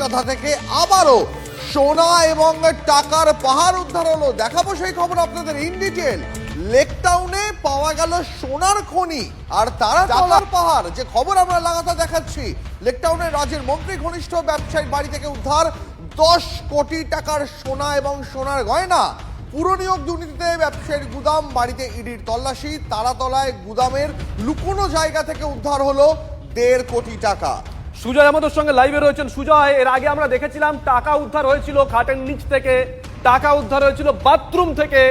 কথা থেকে আবারও সোনা এবং টাকার পাহাড় উদ্ধার হলো। দেখাবো সেই খবর আপনাদের ইন ডিটেল। লেক টাউনে পাওয়া গেল সোনার খনি আর তারা টাকার পাহাড়, যে খবর আমরা লাগাতার দেখাচ্ছি। লেক টাউনের রাজ্যের মন্ত্রী ঘনিষ্ঠ ব্যবসায়ীর বাড়ি থেকে উদ্ধার 10 কোটি টাকার সোনা এবং সোনার গয়না। পুরনিয়োগ দুর্নীতিতে ব্যবসায়ীর গুদাম, বাড়িতে ইডির তল্লাশি। তারাতলায় গুদামের লুকোনো জায়গা থেকে উদ্ধার হলো 1.5 কোটি টাকা। সুজয় আমাদের সঙ্গে লাইভে রয়েছেন। সুজয়, এর আগে আমরা দেখেছিলাম টাকা উদ্ধার হয়েছিল খাটের নিচ থেকে, টাকা উদ্ধার হয়েছিল বাথরুম থেকে,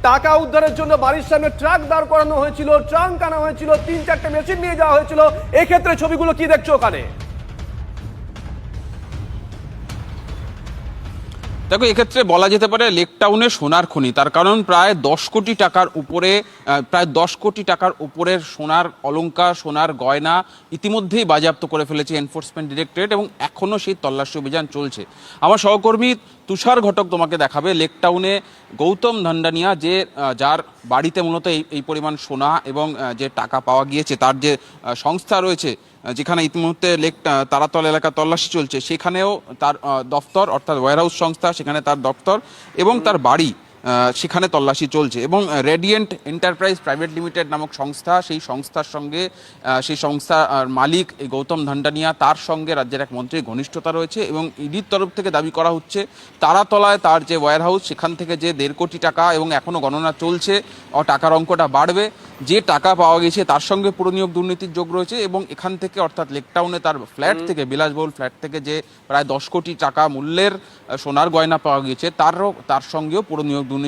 টাকা উদ্ধারের জন্য বাড়ির সামনে ট্রাক দাঁড় করানো হয়েছিল, ট্রাঙ্ক আনা হয়েছিল, 3-4টে মেশিন নিয়ে যাওয়া হয়েছিল। এক্ষেত্রে ছবিগুলো কি দেখছো ওখানে? দেখো, এক্ষেত্রে বলা যেতে পারে লেক টাউনে সোনার খনি, তার কারণ প্রায় 10 কোটি টাকার উপরে, প্রায় 10 কোটি টাকার উপরের সোনার অলংকার, সোনার গয়না ইতিমধ্যেই বাজেয়াপ্ত করে ফেলেছে এনফোর্সমেন্ট ডিরেক্টরেট এবং এখনও সেই তল্লাশি অভিযান চলছে। আমার সহকর্মী তুষার ঘটক তোমাকে দেখাবে লেক টাউনে গৌতম ধন্ডানিয়া, যার বাড়িতে মূলত এই পরিমাণ সোনা এবং যে টাকা পাওয়া গিয়েছে, তার যে সংস্থা রয়েছে যেখানে ইতিমধ্যে তারাতল এলাকা তল্লাশি চলছে, সেখানেও তার দফতর, অর্থাৎ ওয়্যারহাউস সংস্থা, সেখানে তার দফতর এবং তার বাড়ি, সেখানে তল্লাশি চলছে। এবং রেডিয়েন্ট এন্টারপ্রাইজ প্রাইভেট লিমিটেড নামক সংস্থা, সেই সংস্থার সঙ্গে, সেই সংস্থার মালিক এই গৌতম ধন্ডানিয়া, তার সঙ্গে রাজ্যের এক মন্ত্রীর ঘনিষ্ঠতা রয়েছে এবং ইডির তরফ থেকে দাবি করা হচ্ছে তারাতলায় তার যে ওয়্যারহাউস, সেখান থেকে যে 1.5 কোটি টাকা, এবং এখনও গণনা চলছে, টাকার অঙ্কটা বাড়বে, যে টাকা পাওয়া গেছে তার সঙ্গে পুরনিয়োগ দুর্নীতির যোগ রয়েছে। এবং এখান থেকে, অর্থাৎ লেক টাউনে তার ফ্ল্যাট থেকে, বিলাসবহুল ফ্ল্যাট থেকে যে প্রায় 10 কোটি টাকা মূল্যের সোনার গয়না পাওয়া গিয়েছে, তার সঙ্গেও পুরনিয়োগ দুর্নীতি